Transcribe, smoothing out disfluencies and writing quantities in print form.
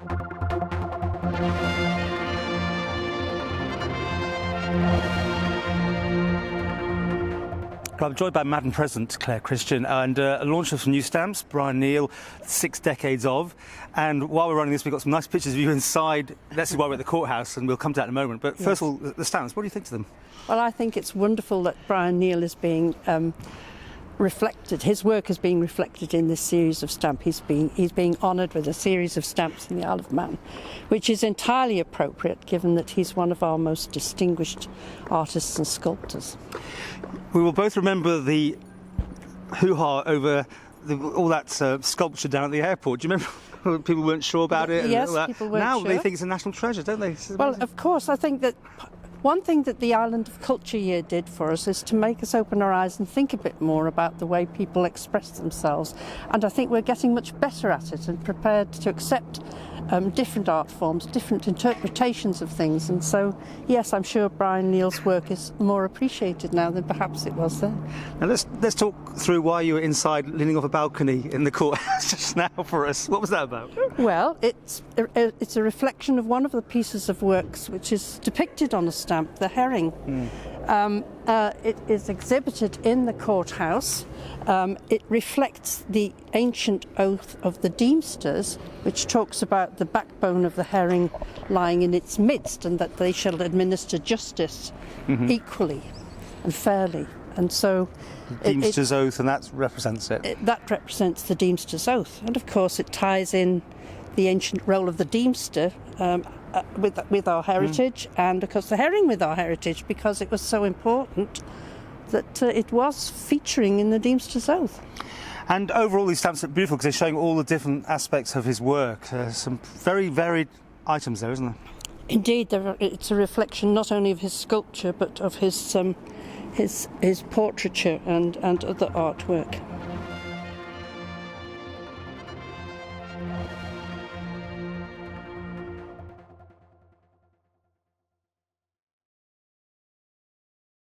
I'm joined by Madam President Clare Christian and a launch of some new stamps, Bryan Kneale, 6 decades of. And while we're running this, we've got some nice pictures of you inside. This is why we're at the courthouse, and we'll come to that in a moment. But first of all, the stamps, what do you think of them? Well, I think it's wonderful that Bryan Kneale is being reflected. His work is being reflected in this series of stamps. He's being honoured with a series of stamps in the Isle of Man, which is entirely appropriate given that he's one of our most distinguished artists and sculptors. We will both remember the hoo-ha over all that sculpture down at the airport. Do you remember people weren't sure about it? Yes, and all that? people weren't now sure. They think it's a national treasure, don't they? Well, of course, I think that one thing that the Island of Culture Year did for us is to make us open our eyes and think a bit more about the way people express themselves. And I think we're getting much better at it and prepared to accept different art forms, different interpretations of things. And so, yes, I'm sure Bryan Kneale's work is more appreciated now than perhaps it was then. Now let's talk through why you were inside leaning off a balcony in the courthouse just now for us. What was that about? Well, it's a reflection of one of the pieces of works which is depicted on a stamp, the herring. It is exhibited in the courthouse. It reflects the ancient oath of the Deemsters, which talks about the backbone of the herring lying in its midst and that they shall administer justice equally and fairly. And so The Deemster's oath, and that represents it. That represents the Deemster's oath. And of course it ties in the ancient role of the Deemster with our heritage, and of course the herring with our heritage, because it was so important that it was featuring in the Deemster's oath. And overall these stamps are beautiful because they're showing all the different aspects of his work. Some very varied items there, isn't there? Indeed, it's a reflection not only of his sculpture but of his portraiture and other artwork.